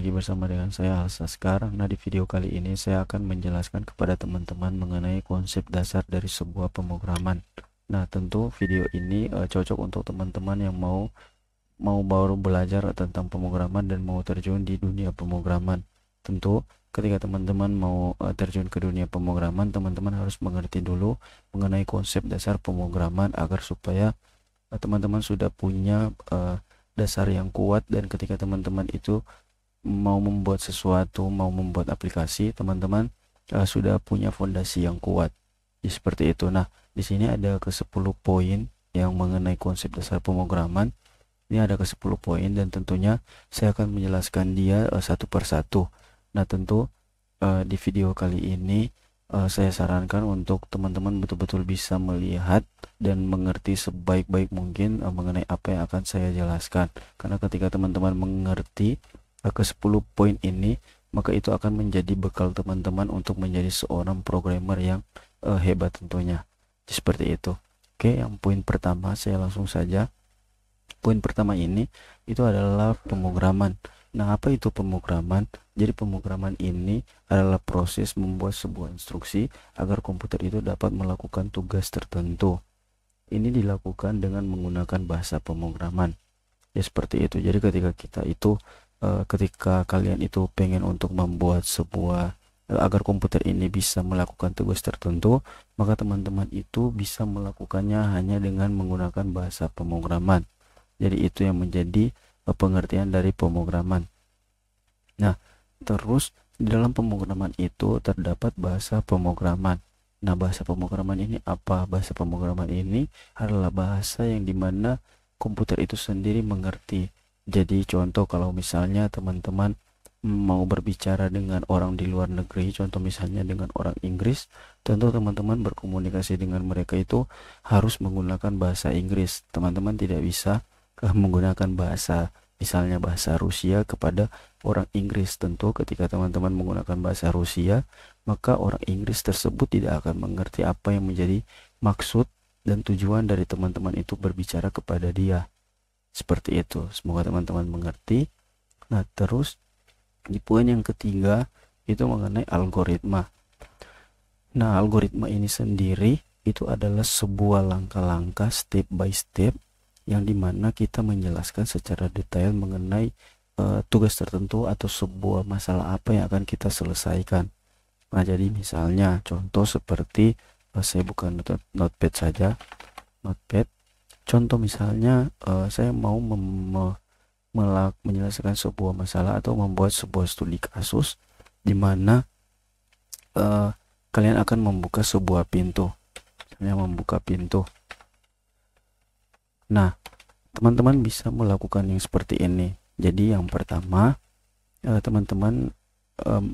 lagi bersama dengan saya Alsa sekarang. Nah, di video kali ini saya akan menjelaskan kepada teman-teman mengenai konsep dasar dari sebuah pemrograman. Nah, tentu video ini cocok untuk teman-teman yang mau baru belajar tentang pemrograman dan mau terjun di dunia pemrograman. Tentu ketika teman-teman mau terjun ke dunia pemrograman, teman-teman harus mengerti dulu mengenai konsep dasar pemrograman agar supaya teman-teman sudah punya dasar yang kuat, dan ketika teman-teman itu mau membuat sesuatu, mau membuat aplikasi, teman-teman sudah punya fondasi yang kuat. Ya, seperti itu. Nah, di sini ada ke 10 poin yang mengenai konsep dasar pemrograman. Ini ada ke 10 poin dan tentunya saya akan menjelaskan dia satu persatu. Nah, tentu di video kali ini saya sarankan untuk teman-teman betul-betul bisa melihat dan mengerti sebaik-baik mungkin mengenai apa yang akan saya jelaskan. Karena ketika teman-teman mengerti ke 10 poin ini, maka itu akan menjadi bekal teman-teman untuk menjadi seorang programmer yang hebat tentunya. Seperti itu. Oke, yang poin pertama saya langsung saja. Poin pertama ini itu adalah pemrograman. Nah, apa itu pemrograman? Jadi pemrograman ini adalah proses membuat sebuah instruksi agar komputer itu dapat melakukan tugas tertentu. Ini dilakukan dengan menggunakan bahasa pemrograman. Ya, seperti itu. Jadi ketika kalian itu pengen untuk membuat sebuah agar komputer ini bisa melakukan tugas tertentu, maka teman-teman itu bisa melakukannya hanya dengan menggunakan bahasa pemrograman. Jadi itu yang menjadi pengertian dari pemrograman. Nah, terus di dalam pemrograman itu terdapat bahasa pemrograman. Nah, bahasa pemrograman ini apa? Bahasa pemrograman ini adalah bahasa yang dimana komputer itu sendiri mengerti. Jadi contoh, kalau misalnya teman-teman mau berbicara dengan orang di luar negeri, contoh misalnya dengan orang Inggris, tentu teman-teman berkomunikasi dengan mereka itu harus menggunakan bahasa Inggris. Teman-teman tidak bisa menggunakan misalnya bahasa Rusia kepada orang Inggris. Tentu ketika teman-teman menggunakan bahasa Rusia, maka orang Inggris tersebut tidak akan mengerti apa yang menjadi maksud dan tujuan dari teman-teman itu berbicara kepada dia. Seperti itu. Semoga teman-teman mengerti. Nah, terus di poin yang ketiga itu mengenai algoritma. Nah, algoritma ini sendiri itu adalah sebuah langkah-langkah step by step yang dimana kita menjelaskan secara detail mengenai tugas tertentu atau sebuah masalah apa yang akan kita selesaikan. Nah, jadi misalnya contoh seperti saya buka notepad saja, notepad. Contoh misalnya saya mau menyelesaikan sebuah masalah atau membuat sebuah studi kasus di mana kalian akan membuka sebuah pintu. Misalnya membuka pintu. Nah, teman-teman bisa melakukan yang seperti ini. Jadi yang pertama, teman-teman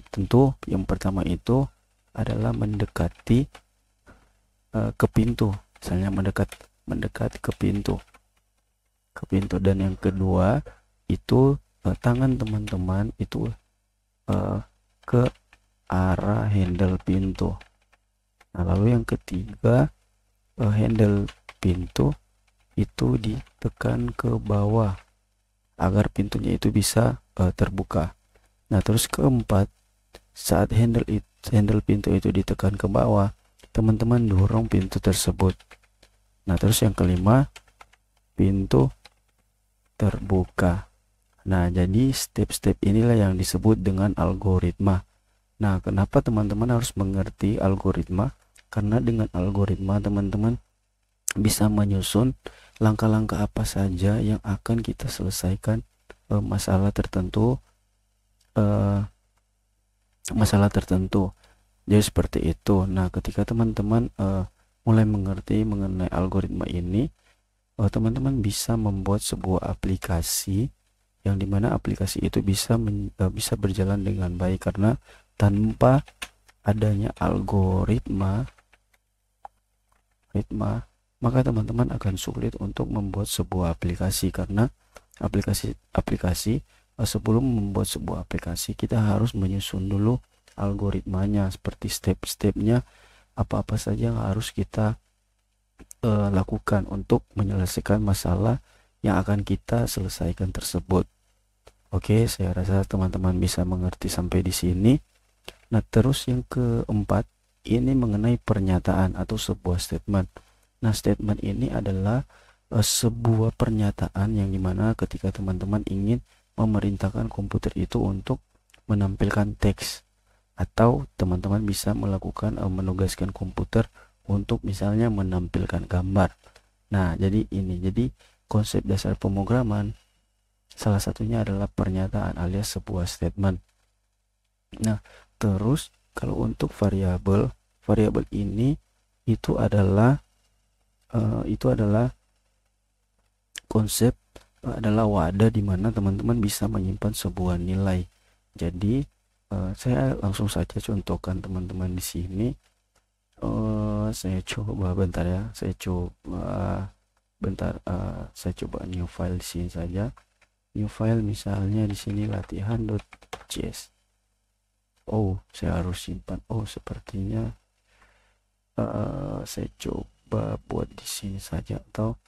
tentu yang pertama itu adalah mendekati ke pintu. Misalnya mendekat ke pintu. Dan yang kedua itu tangan teman-teman itu ke arah handle pintu. Nah, lalu yang ketiga, handle pintu itu ditekan ke bawah agar pintunya itu bisa terbuka. Nah, terus keempat, saat handle pintu itu ditekan ke bawah, teman-teman dorong pintu tersebut. Nah, terus yang kelima, pintu terbuka. Nah, jadi step-step inilah yang disebut dengan algoritma. Nah, kenapa teman-teman harus mengerti algoritma? Karena dengan algoritma teman-teman bisa menyusun langkah-langkah apa saja yang akan kita selesaikan masalah tertentu. Jadi seperti itu. Nah, ketika teman-teman mulai mengerti mengenai algoritma ini, teman-teman bisa membuat sebuah aplikasi yang dimana aplikasi itu bisa berjalan dengan baik. Karena tanpa adanya algoritma, maka teman-teman akan sulit untuk membuat sebuah aplikasi. Karena aplikasi sebelum membuat sebuah aplikasi kita harus menyusun dulu algoritmanya, seperti step-stepnya apa-apa saja yang harus kita lakukan untuk menyelesaikan masalah yang akan kita selesaikan tersebut. Oke, saya rasa teman-teman bisa mengerti sampai di sini. Nah, terus yang keempat, ini mengenai pernyataan atau sebuah statement. Nah, statement ini adalah sebuah pernyataan yang dimana ketika teman-teman ingin memerintahkan komputer itu untuk menampilkan teks, atau teman-teman bisa melakukan menugaskan komputer untuk misalnya menampilkan gambar. Nah, jadi konsep dasar pemrograman salah satunya adalah pernyataan alias sebuah statement. Nah, terus kalau untuk variabel, variabel ini itu adalah konsep adalah wadah di mana teman-teman bisa menyimpan sebuah nilai. Jadi saya langsung saja contohkan teman-teman di sini. Saya coba bentar ya, saya coba new file di sini saja. New file misalnya di sini latihan.js. Oh, saya harus simpan. Oh, sepertinya saya coba buat di sini saja, atau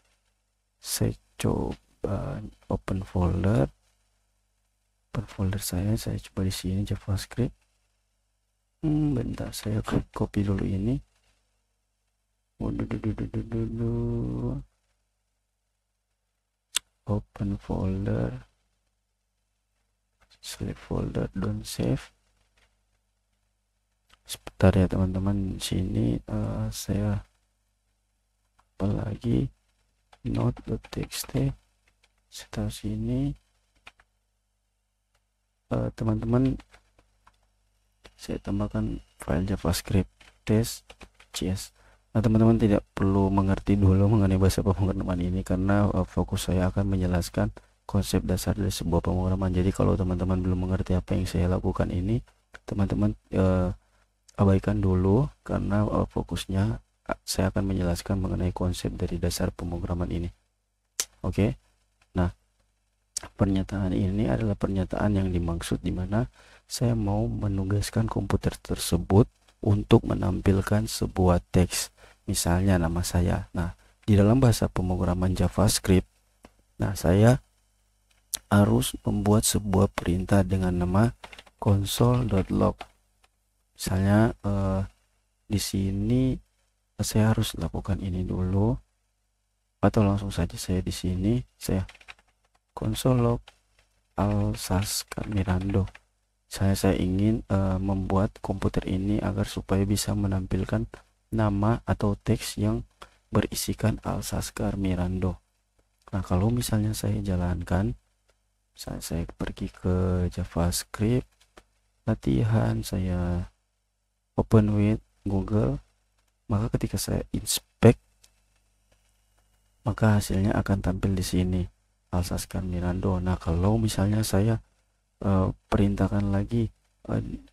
saya coba open folder saya coba di sini JavaScript. Bentar, saya copy dulu ini. Open folder, select folder, don't save. Sebentar ya teman-teman, sini saya apalagi node.txt. Setelah sini teman-teman saya tambahkan file JavaScript test.js. Nah, teman-teman tidak perlu mengerti dulu mengenai bahasa pemrograman ini karena fokus saya akan menjelaskan konsep dasar dari sebuah pemrograman. Jadi kalau teman-teman belum mengerti apa yang saya lakukan ini, teman-teman abaikan dulu karena fokusnya saya akan menjelaskan mengenai konsep dari dasar pemrograman ini. Oke. Nah, pernyataan ini adalah pernyataan yang dimaksud di mana saya mau menugaskan komputer tersebut untuk menampilkan sebuah teks, misalnya nama saya. Nah, di dalam bahasa pemrograman JavaScript, nah saya harus membuat sebuah perintah dengan nama console.log. Misalnya di sini saya harus lakukan ini dulu, atau langsung saja saya di sini saya console.log Alsaskar Mirando. Saya ingin membuat komputer ini agar supaya bisa menampilkan nama atau teks yang berisikan Alsaskar Mirando. Nah, kalau misalnya saya jalankan, saya pergi ke JavaScript, latihan, saya open with Google, maka ketika saya inspect, maka hasilnya akan tampil di sini Alsaskar Mirando. Nah, kalau misalnya saya perintahkan lagi,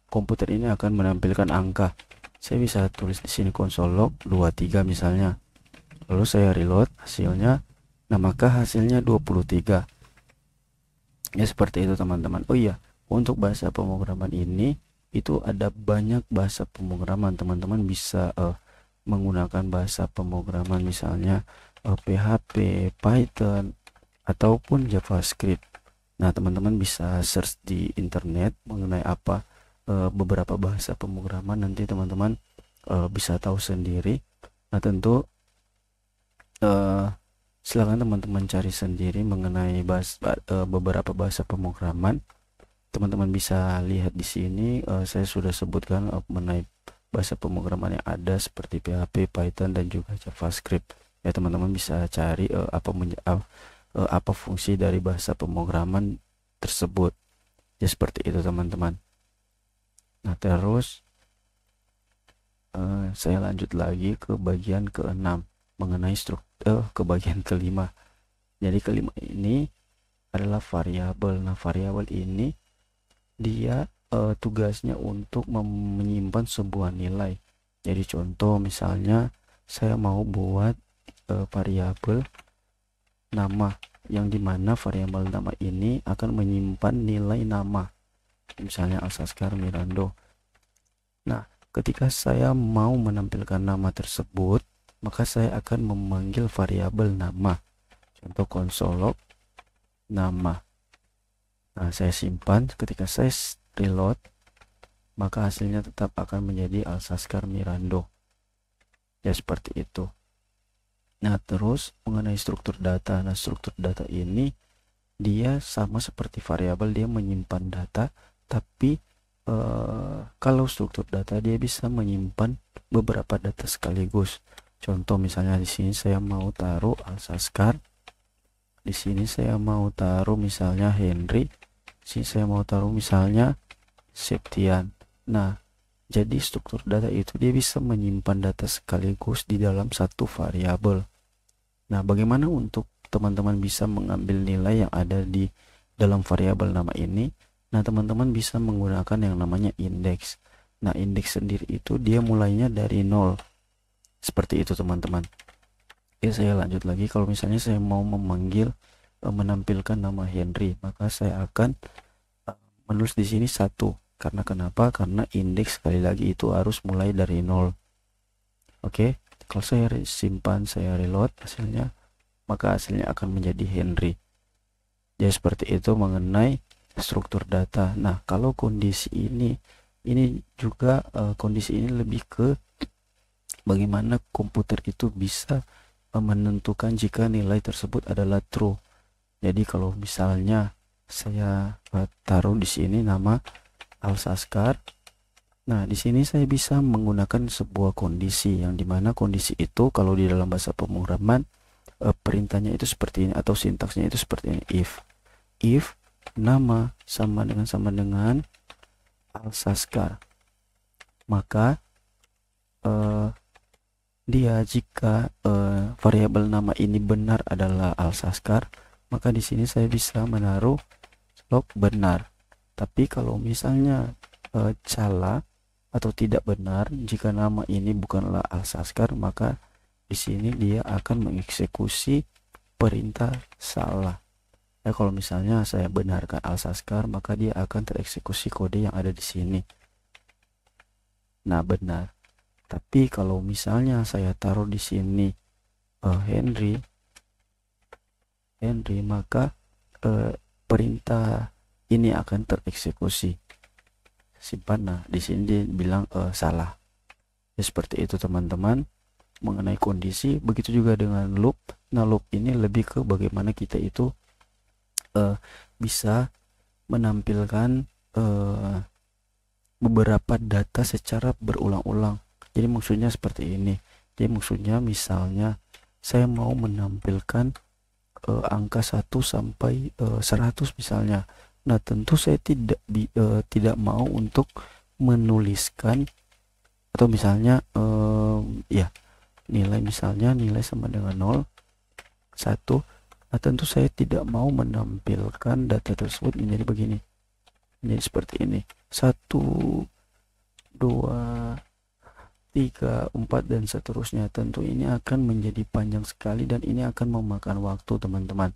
komputer ini akan menampilkan angka, saya bisa tulis di sini console log 23 misalnya, lalu saya reload hasilnya. Nah, maka hasilnya 23 ya, seperti itu teman-teman. Oh iya, untuk bahasa pemrograman ini itu ada banyak bahasa pemrograman. Teman-teman bisa menggunakan bahasa pemrograman misalnya PHP, Python, ataupun JavaScript. Nah, teman-teman bisa search di internet mengenai apa beberapa bahasa pemrograman, nanti teman-teman bisa tahu sendiri. Nah, tentu silakan teman-teman cari sendiri mengenai beberapa bahasa pemrograman. Teman-teman bisa lihat di sini saya sudah sebutkan mengenai bahasa pemrograman yang ada seperti PHP, Python, dan juga JavaScript. Ya, teman-teman bisa cari apa fungsi dari bahasa pemrograman tersebut. Ya, seperti itu teman-teman. Nah, terus saya lanjut lagi ke bagian ke-6 mengenai struktur, ke bagian kelima. Jadi kelima ini adalah variabel. Nah, variabel ini dia tugasnya untuk menyimpan sebuah nilai. Jadi contoh misalnya saya mau buat variabel nama, yang dimana variabel nama ini akan menyimpan nilai nama, misalnya Alsaskar Mirando. Nah, ketika saya mau menampilkan nama tersebut, maka saya akan memanggil variabel nama. Contoh console log nama. Nah, saya simpan. Ketika saya reload, maka hasilnya tetap akan menjadi Alsascar Mirando. Ya, seperti itu. Nah, terus mengenai struktur data. Nah, struktur data ini dia sama seperti variabel, dia menyimpan data, tapi kalau struktur data dia bisa menyimpan beberapa data sekaligus. Contoh misalnya di sini saya mau taruh Alsascar, di sini saya mau taruh misalnya Henry, di sini saya mau taruh misalnya Septian. Nah, jadi struktur data itu dia bisa menyimpan data sekaligus di dalam satu variabel. Nah, bagaimana untuk teman-teman bisa mengambil nilai yang ada di dalam variabel nama ini? Nah, teman-teman bisa menggunakan yang namanya indeks. Nah, indeks sendiri itu dia mulainya dari 0. Seperti itu, teman-teman. Oke, saya lanjut lagi. Kalau misalnya saya mau menampilkan nama Henry, maka saya akan menulis di sini 1. Karena kenapa? Karena indeks sekali lagi itu harus mulai dari 0. Oke, kalau saya simpan, saya reload hasilnya, maka hasilnya akan menjadi Henry. Jadi seperti itu mengenai struktur data. Nah, kalau kondisi ini juga kondisi ini lebih ke bagaimana komputer itu bisa menentukan jika nilai tersebut adalah true. Jadi kalau misalnya saya taruh di sini nama Alsascar. Nah, di sini saya bisa menggunakan sebuah kondisi yang dimana kondisi itu kalau di dalam bahasa pemrograman perintahnya itu seperti ini atau sintaksnya itu seperti ini. If nama sama dengan Alsascar, maka dia jika variabel nama ini benar adalah Alsascar, maka di sini saya bisa menaruh log benar. Tapi kalau misalnya salah atau tidak benar, jika nama ini bukanlah Alsascar, maka di sini dia akan mengeksekusi perintah salah. Kalau misalnya saya benarkan Alsascar, maka dia akan tereksekusi kode yang ada di sini. Nah, benar. Tapi kalau misalnya saya taruh di sini Henry, maka perintah ini akan tereksekusi. Simpan. Nah, di sini dia bilang salah. Ya, seperti itu teman-teman mengenai kondisi. Begitu juga dengan loop. Nah, loop ini lebih ke bagaimana kita itu bisa menampilkan beberapa data secara berulang-ulang. Jadi maksudnya seperti ini. Jadi maksudnya misalnya saya mau menampilkan angka 1 sampai 100 misalnya. Nah, tentu saya tidak mau untuk menuliskan atau misalnya ya nilai misalnya nilai sama dengan 0, 1. Nah, tentu saya tidak mau menampilkan data tersebut menjadi begini. Menjadi seperti ini. 1, 2, 3, 4 dan seterusnya. Tentu ini akan menjadi panjang sekali dan ini akan memakan waktu, teman-teman.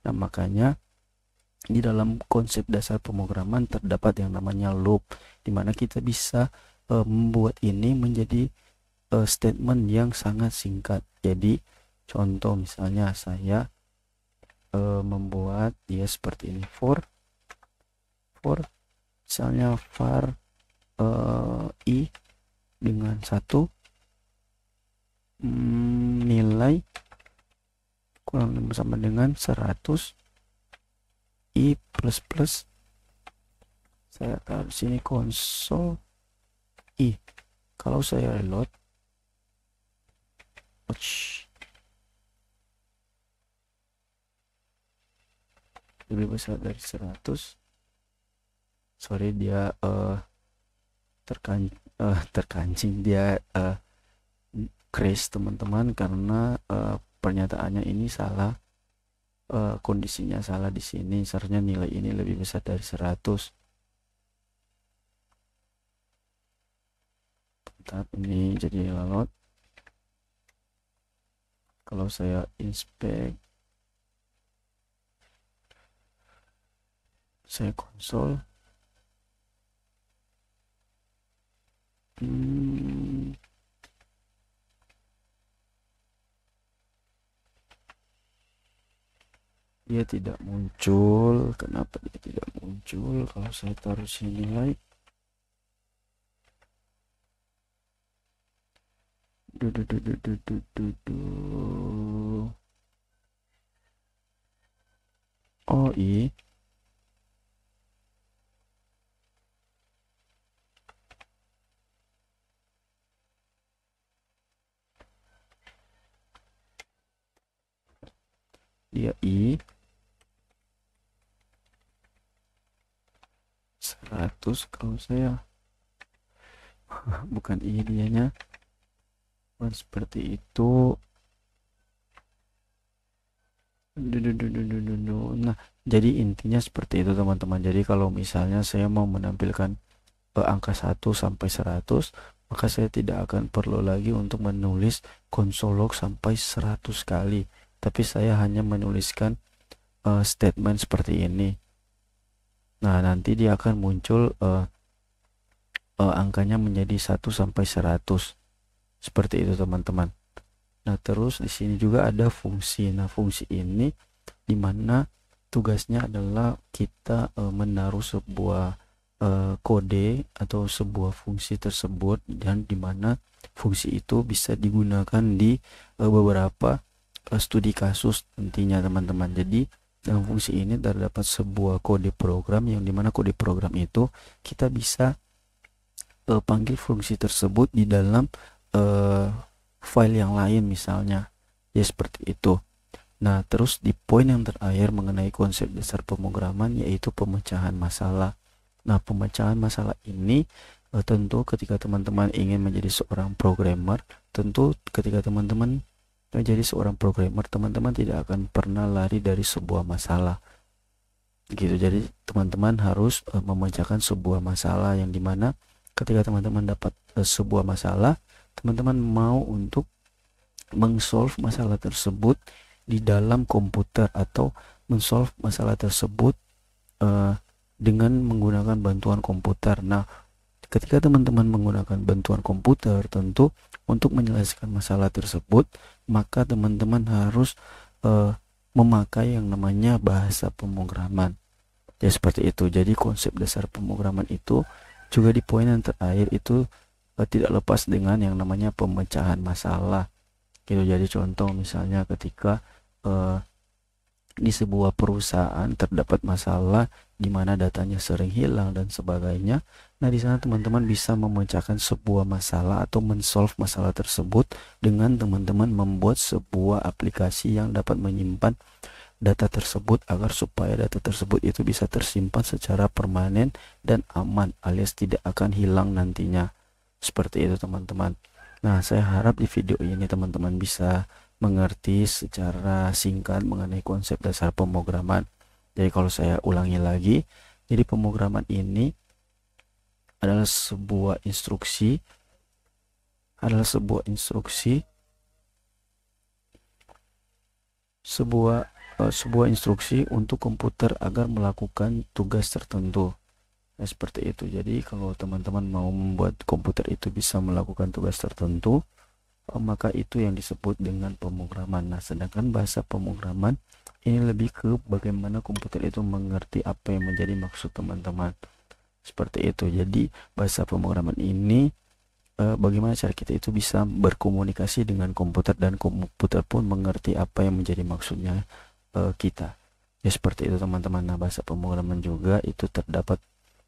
Nah, makanya di dalam konsep dasar pemrograman terdapat yang namanya loop, dimana kita bisa membuat ini menjadi statement yang sangat singkat. Jadi contoh misalnya saya membuat dia seperti ini, for misalnya var i dengan 1 nilai kurang sama dengan 100 i plus plus, saya taruh di sini konsol i. Kalau saya reload, lebih besar dari 100. Sorry, dia terkancing, dia crash teman-teman, karena pernyataannya ini salah, kondisinya salah di sini. Seharusnya nilai ini lebih besar dari 100. Bentar, ini jadi load. Kalau saya inspect, saya konsol, dia tidak muncul. Kenapa dia tidak muncul? Kalau saya taruh sini nilai, oh iya, dia 100. Kalau saya bukan dianya, bukan seperti itu. Nah, jadi intinya seperti itu teman-teman. Jadi kalau misalnya saya mau menampilkan angka 1 sampai 100, maka saya tidak akan perlu lagi untuk menulis console log sampai 100 kali, tapi saya hanya menuliskan statement seperti ini. Nah, nanti dia akan muncul angkanya menjadi 1 sampai 100. Seperti itu teman-teman. Nah, terus di sini juga ada fungsi. Nah, fungsi ini dimana tugasnya adalah kita menaruh sebuah kode atau sebuah fungsi tersebut, dan dimana fungsi itu bisa digunakan di beberapa studi kasus nantinya teman-teman. Jadi dalam fungsi ini terdapat sebuah kode program, yang dimana kode program itu kita bisa panggil fungsi tersebut di dalam file yang lain misalnya, ya seperti itu. Nah, terus di poin yang terakhir mengenai konsep dasar pemrograman, yaitu pemecahan masalah. Nah, pemecahan masalah ini tentu ketika teman-teman ingin menjadi seorang programmer, tentu ketika teman-teman menjadi seorang programmer, teman-teman tidak akan pernah lari dari sebuah masalah gitu. Jadi teman-teman harus memecahkan sebuah masalah, yang dimana ketika teman-teman dapat sebuah masalah, teman-teman mau untuk mengsolve masalah tersebut di dalam komputer, atau mensolve masalah tersebut dengan menggunakan bantuan komputer. Nah, ketika teman-teman menggunakan bantuan komputer, tentu untuk menyelesaikan masalah tersebut, maka teman-teman harus memakai yang namanya bahasa pemrograman. Ya seperti itu. Jadi konsep dasar pemrograman itu juga di poin yang terakhir itu tidak lepas dengan yang namanya pemecahan masalah gitu. Jadi contoh misalnya ketika di sebuah perusahaan terdapat masalah di mana datanya sering hilang dan sebagainya. Nah, di sana teman-teman bisa memecahkan sebuah masalah atau mensolve masalah tersebut dengan teman-teman membuat sebuah aplikasi yang dapat menyimpan data tersebut, agar supaya data tersebut itu bisa tersimpan secara permanen dan aman, alias tidak akan hilang nantinya. Seperti itu teman-teman. Nah, saya harap di video ini teman-teman bisa mengerti secara singkat mengenai konsep dasar pemrograman. Jadi kalau saya ulangi lagi, jadi pemrograman ini adalah sebuah instruksi, sebuah instruksi untuk komputer agar melakukan tugas tertentu. Nah, seperti itu. Jadi kalau teman-teman mau membuat komputer itu bisa melakukan tugas tertentu, maka itu yang disebut dengan pemrograman. Nah, sedangkan bahasa pemrograman ini lebih ke bagaimana komputer itu mengerti apa yang menjadi maksud teman-teman. Seperti itu. Jadi bahasa pemrograman ini bagaimana cara kita itu bisa berkomunikasi dengan komputer, dan komputer pun mengerti apa yang menjadi maksudnya kita. Ya seperti itu teman-teman. Nah, bahasa pemrograman juga itu terdapat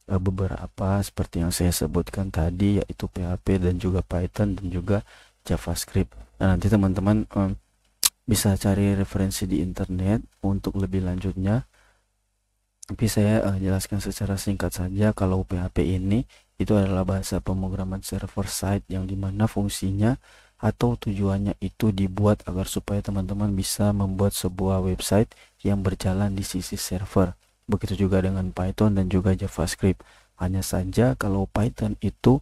beberapa seperti yang saya sebutkan tadi, yaitu PHP dan juga Python dan juga JavaScript. Nah, nanti teman-teman bisa cari referensi di internet untuk lebih lanjutnya, tapi saya jelaskan secara singkat saja. Kalau PHP ini itu adalah bahasa pemrograman server side, yang dimana fungsinya atau tujuannya itu dibuat agar supaya teman-teman bisa membuat sebuah website yang berjalan di sisi server. Begitu juga dengan Python dan juga JavaScript. Hanya saja kalau Python itu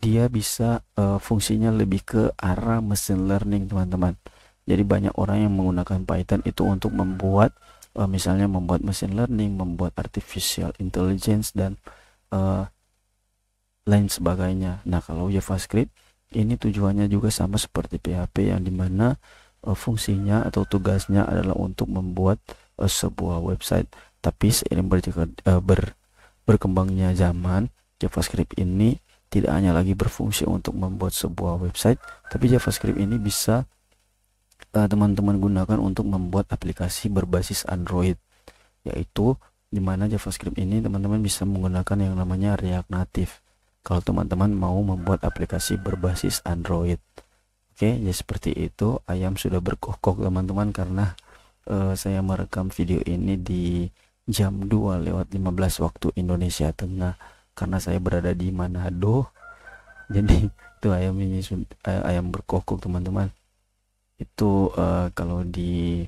dia bisa fungsinya lebih ke arah machine learning teman-teman. Jadi banyak orang yang menggunakan Python itu untuk membuat misalnya membuat machine learning, membuat artificial intelligence, dan lain sebagainya. Nah, kalau JavaScript ini tujuannya juga sama seperti PHP, yang dimana fungsinya atau tugasnya adalah untuk membuat sebuah website. Tapi seiring berkembangnya zaman, JavaScript ini tidak hanya lagi berfungsi untuk membuat sebuah website, tapi JavaScript ini bisa teman-teman gunakan untuk membuat aplikasi berbasis Android, yaitu dimana JavaScript ini teman-teman bisa menggunakan yang namanya React Native kalau teman-teman mau membuat aplikasi berbasis Android. Oke, ya seperti itu. Ayam sudah berkokok teman-teman, karena saya merekam video ini di jam 2:15 waktu Indonesia Tengah, karena saya berada di Manado. Jadi itu ayam ini ayam berkokok teman-teman. Itu kalau di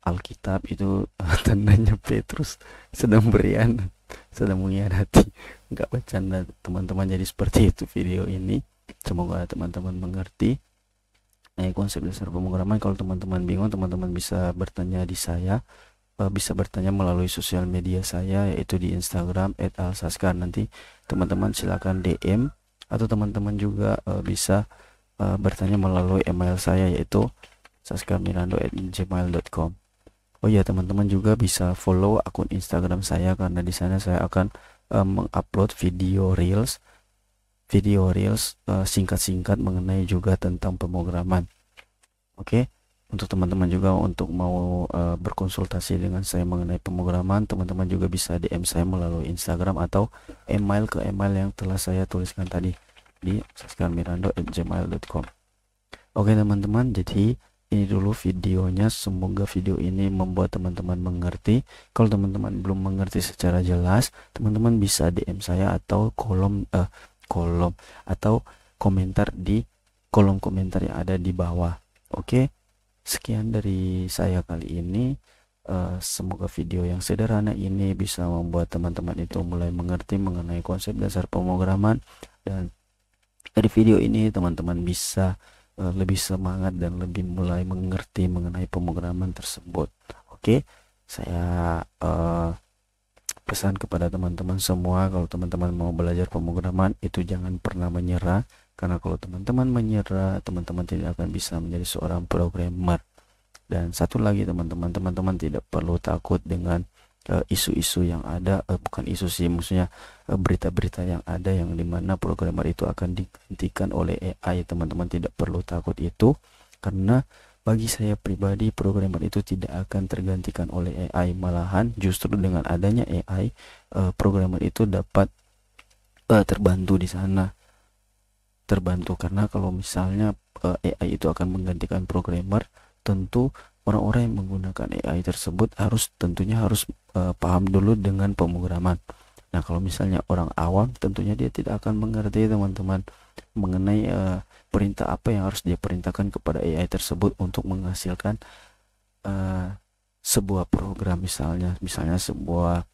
Alkitab itu tandanya Petrus sedang berian, sedang mengkhianati. Nggak bercanda teman-teman. Jadi seperti itu video ini. Semoga teman-teman mengerti konsep dasar pemrograman. Kalau teman-teman bingung, teman-teman bisa bertanya di saya, bisa bertanya melalui sosial media saya, yaitu di Instagram @alsaskar. Nanti teman-teman silakan DM, atau teman-teman juga bisa bertanya melalui email saya, yaitu saskarmirando@gmail.com. Oh ya, teman-teman juga bisa follow akun Instagram saya, karena di sana saya akan mengupload video reels singkat-singkat mengenai juga tentang pemrograman. Oke, untuk teman-teman juga untuk mau berkonsultasi dengan saya mengenai pemrograman, teman-teman juga bisa DM saya melalui Instagram atau email ke email yang telah saya tuliskan tadi di saskarmirando@gmail.com. Oke teman-teman, jadi ini dulu videonya. Semoga video ini membuat teman-teman mengerti. Kalau teman-teman belum mengerti secara jelas, teman-teman bisa DM saya atau kolom atau komentar di kolom komentar yang ada di bawah. Oke, sekian dari saya kali ini. Semoga video yang sederhana ini bisa membuat teman-teman itu mulai mengerti mengenai konsep dasar pemrograman, dan dari video ini teman-teman bisa lebih semangat dan lebih mulai mengerti mengenai pemrograman tersebut. Oke, saya pesan kepada teman-teman semua, kalau teman-teman mau belajar pemrograman itu jangan pernah menyerah, karena kalau teman-teman menyerah, teman-teman tidak akan bisa menjadi seorang programmer. Dan satu lagi teman-teman tidak perlu takut dengan isu-isu yang ada, bukan isu sih, maksudnya berita-berita yang ada yang dimana programmer itu akan digantikan oleh AI. Teman-teman tidak perlu takut itu, karena bagi saya pribadi programmer itu tidak akan tergantikan oleh AI. Malahan justru dengan adanya AI, programmer itu dapat terbantu di sana, karena kalau misalnya AI itu akan menggantikan programmer, tentu orang-orang yang menggunakan AI tersebut tentunya harus paham dulu dengan pemrograman. Nah, kalau misalnya orang awam, tentunya dia tidak akan mengerti teman-teman mengenai perintah apa yang harus dia perintahkan kepada AI tersebut untuk menghasilkan sebuah program, misalnya sebuah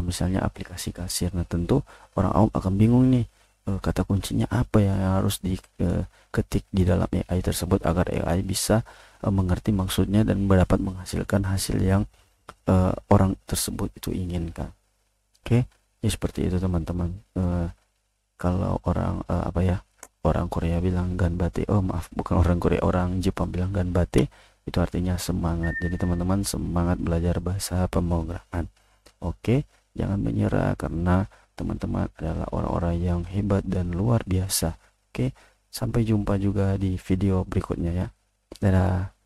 misalnya aplikasi kasir. Nah, tentu orang awam akan bingung nih, kata kuncinya apa yang harus diketik di dalam AI tersebut agar AI bisa mengerti maksudnya dan dapat menghasilkan hasil yang orang tersebut itu inginkan. Oke, ya seperti itu teman-teman. Kalau orang orang Korea bilang ganbate, bukan orang Korea, orang Jepang bilang ganbate, itu artinya semangat. Jadi teman-teman semangat belajar bahasa pemrograman. Oke, jangan menyerah, karena teman-teman adalah orang-orang yang hebat dan luar biasa. Oke, sampai jumpa juga di video berikutnya ya. Dadah.